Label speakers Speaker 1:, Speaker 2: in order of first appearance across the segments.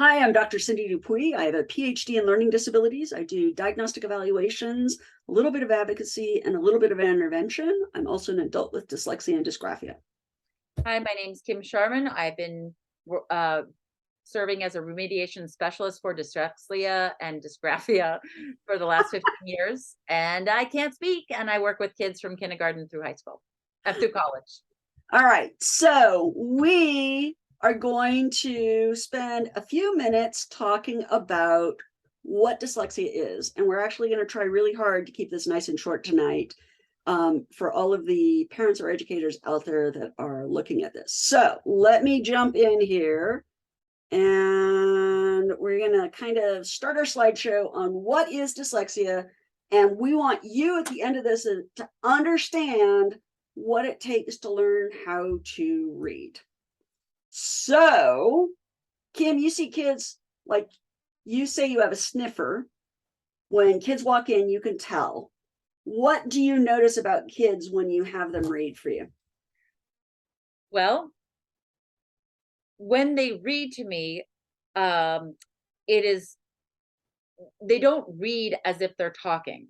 Speaker 1: Hi, I'm Dr. Cindy Dupuy. I have a PhD in learning disabilities. I do diagnostic evaluations, a little bit of advocacy, and a little bit of intervention. I'm also an adult with dyslexia and dysgraphia.
Speaker 2: Hi, my name is Kim Sharman. I've been uh, serving as a remediation specialist for dyslexia and dysgraphia for the last 15 years. And I can't speak, and I work with kids from kindergarten through high school, through college.
Speaker 1: All right, so we are going to spend a few minutes talking about what dyslexia is. And we're actually going to try really hard to keep this nice and short tonight for all of the parents or educators out there that are looking at this. So let me jump in here. And we're going to kind of start our slideshow on what is dyslexia. And we want you at the end of this to understand what it takes to learn how to read. So, Kim, you see kids, like you say you have a sniffer. When kids walk in, you can tell. What do you notice about kids when you have them read for you?
Speaker 2: Well, when they read to me, it is, they don't read as if they're talking.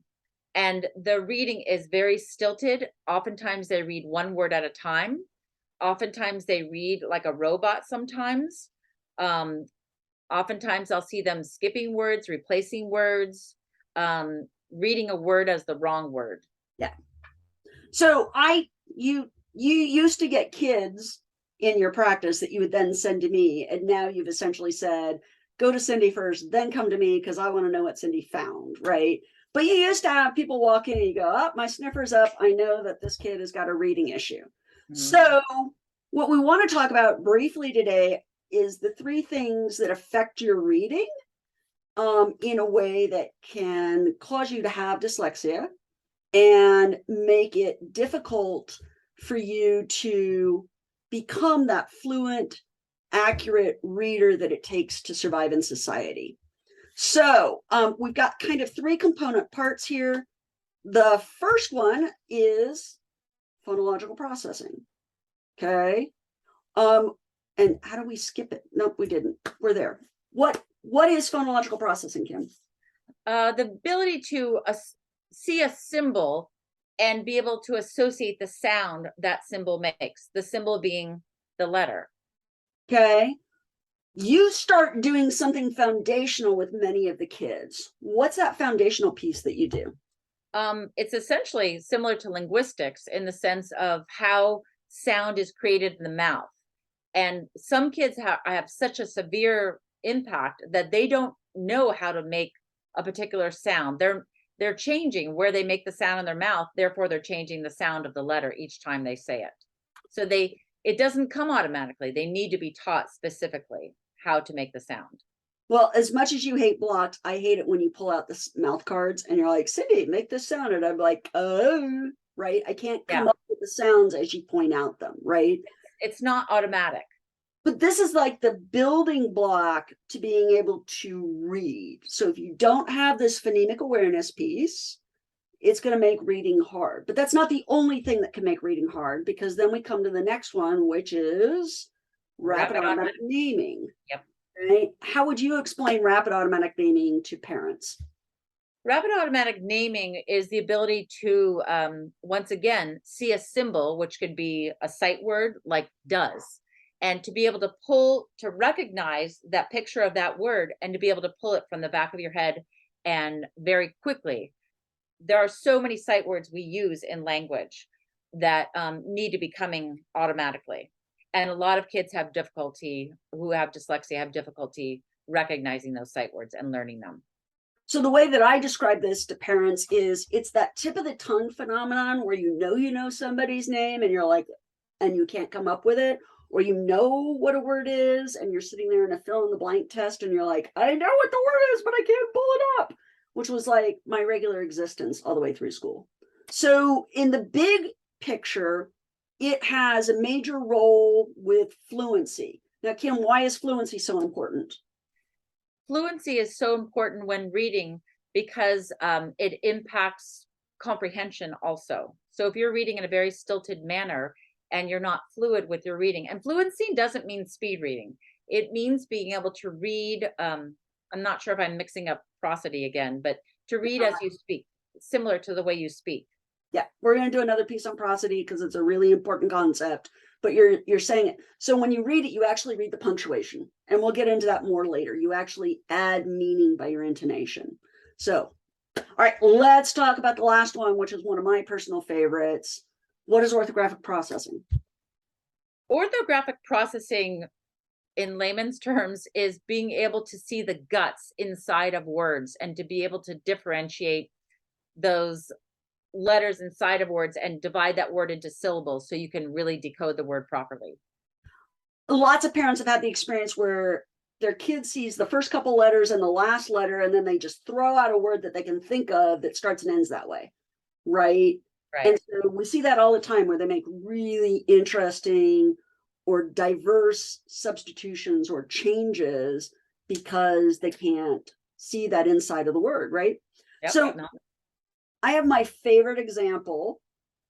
Speaker 2: And the reading is very stilted. Oftentimes they read one word at a time. Oftentimes they read like a robot sometimes. Um, Oftentimes I'll see them skipping words, replacing words, reading a word as the wrong word.
Speaker 1: Yeah. So you used to get kids in your practice that you would then send to me, and now you've essentially said, go to Cindy first, then come to me because I want to know what Cindy found, right? But you used to have people walk in and you go, oh, my sniffer's up. I know that this kid has got a reading issue. So what we want to talk about briefly today is the three things that affect your reading in a way that can cause you to have dyslexia and make it difficult for you to become that fluent, accurate reader that it takes to survive in society. So we've got kind of three component parts here. The first one is phonological processing. Okay. And how do we skip it? Nope, we didn't. We're there. What is phonological processing, Kim?
Speaker 2: The ability to see a symbol and be able to associate the sound that symbol makes, the symbol being the letter.
Speaker 1: Okay. You start doing something foundational with many of the kids. What's that foundational piece that you do?
Speaker 2: It's essentially similar to linguistics in the sense of how sound is created in the mouth. And some kids have such a severe impact that they don't know how to make a particular sound. They're changing where they make the sound in their mouth, therefore they're changing the sound of the letter each time they say it. So it doesn't come automatically. They need to be taught specifically how to make the sound.
Speaker 1: Well, as much as you hate blocks, I hate it when you pull out the mouth cards and you're like, Cindy, make this sound. And I'm like, oh, right. I can't come
Speaker 2: Yeah,
Speaker 1: up with the sounds as you point out them, right?
Speaker 2: it's not automatic.
Speaker 1: But this is like the building block to being able to read. So if you don't have this phonemic awareness piece, it's going to make reading hard. But that's not the only thing that can make reading hard, because then we come to the next one, which is rapid automatic naming.
Speaker 2: Yep.
Speaker 1: Right? How would you explain rapid automatic naming to parents?
Speaker 2: Rapid automatic naming is the ability to, once again, see a symbol, which could be a sight word like does, and to be able to recognize that picture of that word and to be able to pull it from the back of your head and very quickly. There are so many sight words we use in language that need to be coming automatically. And a lot of kids have difficulty, who have dyslexia, have difficulty recognizing those sight words and learning them.
Speaker 1: So the way that I describe this to parents is it's that tip of the tongue phenomenon where you know somebody's name and you're like, and you can't come up with it, or you know what a word is and you're sitting there in a fill in the blank test and you're like, I know what the word is, but I can't pull it up, which was like my regular existence all the way through school. So in the big picture, it has a major role with fluency. Now, Kim, why is fluency so important?
Speaker 2: Fluency is so important when reading because it impacts comprehension also. So if you're reading in a very stilted manner, and you're not fluid with your reading. And fluency doesn't mean speed reading. It means being able to read. I'm not sure if I'm mixing up prosody again, but to read as you speak, similar to the way you speak.
Speaker 1: Yeah, we're going to do another piece on prosody because it's a really important concept, but you're saying it. So when you read it, you actually read the punctuation, and we'll get into that more later. You actually add meaning by your intonation. So, all right, let's talk about the last one, which is one of my personal favorites. What is orthographic processing?
Speaker 2: Orthographic processing, in layman's terms, is being able to see the guts inside of words and to be able to differentiate those letters inside of words and divide that word into syllables so you can really decode the word properly.
Speaker 1: Lots of parents have had the experience where their kid sees the first couple letters and the last letter, and then they just throw out a word that they can think of that starts and ends that way, right?
Speaker 2: Right.
Speaker 1: And so we see that all the time where they make really interesting or diverse substitutions or changes because they can't see that inside of the word, right?
Speaker 2: Yep,
Speaker 1: So I have my favorite example,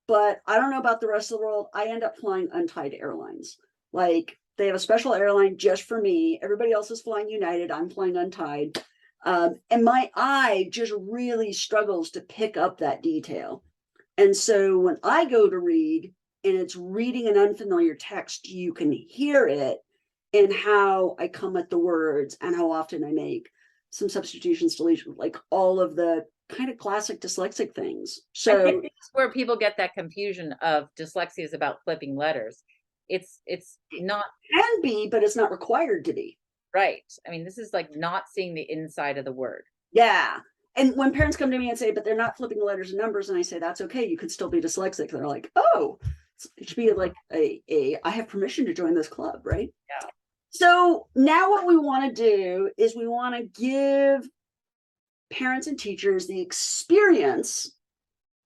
Speaker 1: but I don't know about the rest of the world. I end up flying Untied Airlines. Like, they have a special airline just for me. Everybody else is flying United. I'm flying Untied. And my eye just really struggles to pick up that detail. And so when I go to read and it's reading an unfamiliar text, you can hear it in how I come at the words and how often I make some substitutions, deletions, like all of the kind of classic dyslexic things. So
Speaker 2: I think that's where people get that confusion of dyslexia is about flipping letters. It's not,
Speaker 1: can be, but it's not required to be.
Speaker 2: right. I mean, this is like not seeing the inside of the word.
Speaker 1: Yeah. And when parents come to me and say, but they're not flipping letters and numbers, and I say, that's okay, you could still be dyslexic. They're like, oh, it should be like I have permission to join this club, right?
Speaker 2: Yeah.
Speaker 1: So now what we want to do is we want to give parents and teachers the experience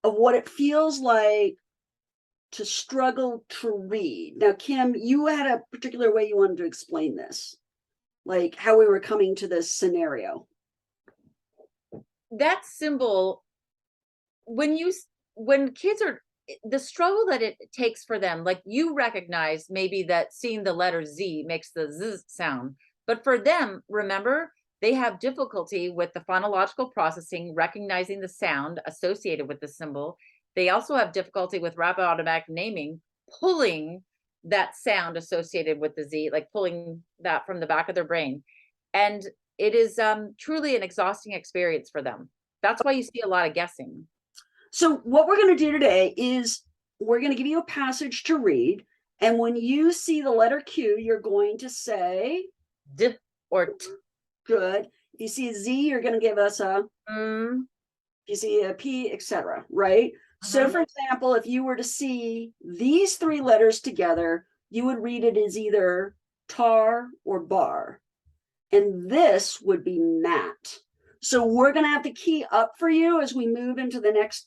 Speaker 1: of what it feels like to struggle to read. Now, Kim, you had a particular way you wanted to explain this, like how we were coming to this scenario.
Speaker 2: That symbol, when kids are, the struggle that it takes for them, like you recognize maybe that seeing the letter Z makes the Z sound, but for them, remember, they have difficulty with the phonological processing, recognizing the sound associated with the symbol. They also have difficulty with rapid automatic naming, pulling that sound associated with the Z, like pulling that from the back of their brain. And it is truly an exhausting experience for them. That's why you see a lot of guessing.
Speaker 1: So what we're going to do today is we're going to give you a passage to read. And when you see the letter Q, you're going to say
Speaker 2: D or T.
Speaker 1: Good. If you see a Z, you're going to give us a If you see a P, etc. Right? So for example, if you were to see these three letters together, you would read it as either tar or bar. And this would be mat. So we're going to have to key up for you as we move into the next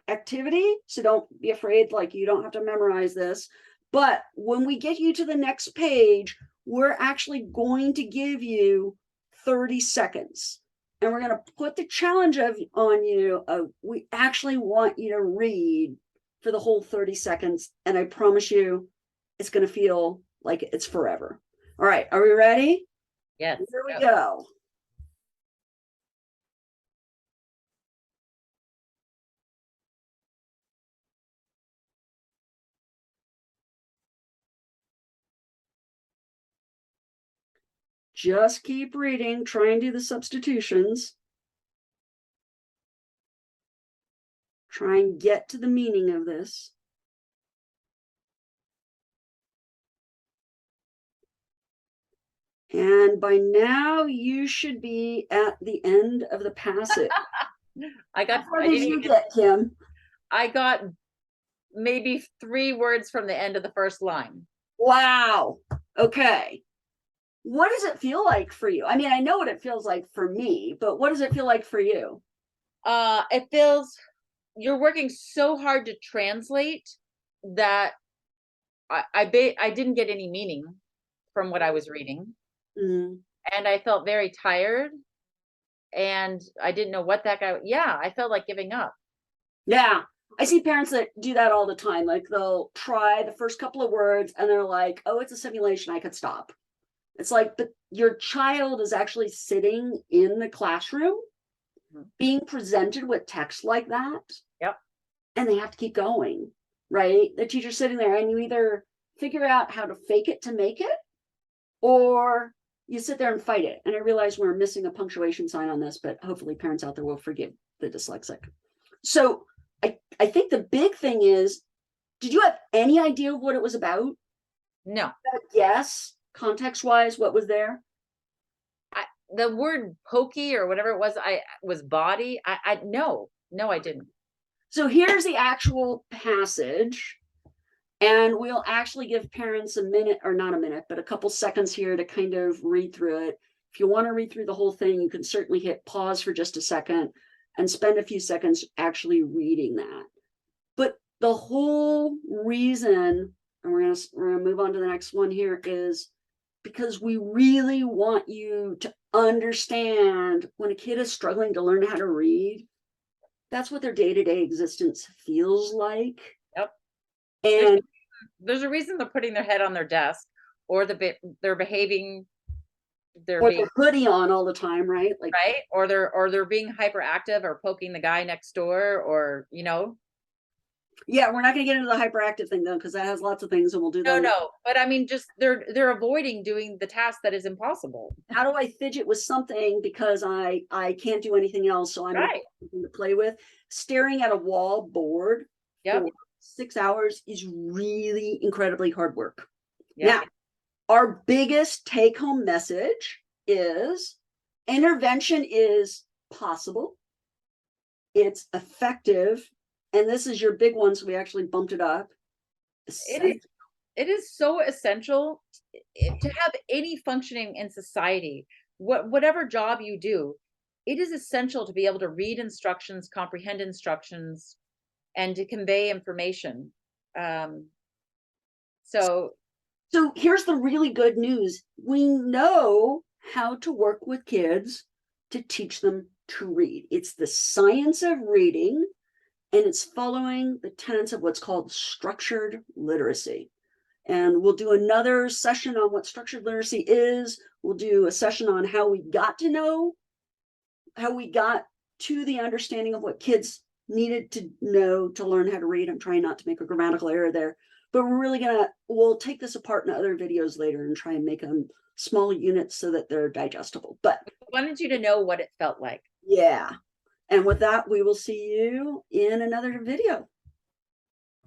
Speaker 1: activity. So don't be afraid, like you don't have to memorize this. But when we get you to the next page, we're actually going to give you 30 seconds. And we're going to put the challenge on you. We actually want you to read for the whole 30 seconds. And I promise you, it's going to feel like it's forever. All right. Are we ready?
Speaker 2: Yes.
Speaker 1: Here we go. Just keep reading, try and do the substitutions. Try and get to the meaning of this. And by now you should be at the end of the passage. What did you get, Kim?
Speaker 2: I got maybe 3 words from the end of the first line.
Speaker 1: Wow. Okay. What does it feel like for you? I mean, I know what it feels like for me, but what does it feel like for you?
Speaker 2: It feels you're working so hard to translate that I didn't get any meaning from what I was reading. And I felt very tired, and I didn't know what that guy, I felt like giving up.
Speaker 1: Yeah. I see parents that do that all the time. Like they'll try the first couple of words and they're like, oh, it's a simulation, I could stop. It's like, but your child is actually sitting in the classroom being presented with text like that.
Speaker 2: Yep.
Speaker 1: And they have to keep going, right? The teacher's sitting there and you either figure out how to fake it to make it, or you sit there and fight it. And I realize we're missing a punctuation sign on this, but hopefully parents out there will forgive the dyslexic. So I think the big thing is, did you have any idea of what it was about?
Speaker 2: No.
Speaker 1: Yes, context wise, what was there?
Speaker 2: The word pokey or whatever it was, I was body. No, I didn't.
Speaker 1: So here's the actual passage. And we'll actually give parents a minute, or not a minute, but a couple seconds here to kind of read through it. If you want to read through the whole thing, you can certainly hit pause for just a second and spend a few seconds actually reading that. But the whole reason, and we're gonna move on to the next one here, is because we really want you to understand when a kid is struggling to learn how to read, that's what their day-to-day existence feels like.
Speaker 2: Yep.
Speaker 1: And
Speaker 2: there's a reason they're putting their head on their desk, or they're behaving,
Speaker 1: or the hoodie on all the time, right? Like,
Speaker 2: right, or they're being hyperactive or poking the guy next door, or
Speaker 1: yeah, we're not going to get into the hyperactive thing though, because that has lots of things, and we'll do that.
Speaker 2: No, but I mean, just they're avoiding doing the task that is impossible.
Speaker 1: How do I fidget with something because I can't do anything else, so I'm
Speaker 2: Right.
Speaker 1: something to play with? Staring at a wall board
Speaker 2: Yep.
Speaker 1: for 6 hours is really incredibly hard work.
Speaker 2: Yep.
Speaker 1: Now, our biggest take-home message is intervention is possible, it's effective, and this is your big one, so we actually bumped it up.
Speaker 2: It is so essential to have any functioning in society. Whatever job you do, it is essential to be able to read instructions, comprehend instructions, and to convey information. So
Speaker 1: here's the really good news. We know how to work with kids to teach them to read. It's the science of reading, and it's following the tenets of what's called structured literacy. And we'll do another session on what structured literacy is. We'll do a session on how we got to know, how we got to the understanding of what kids needed to know to learn how to read. I'm trying not to make a grammatical error there, but we'll take this apart in other videos later and try and make them small units so that they're digestible. But
Speaker 2: I wanted you to know what it felt like.
Speaker 1: Yeah. And with that, we will see you in another video.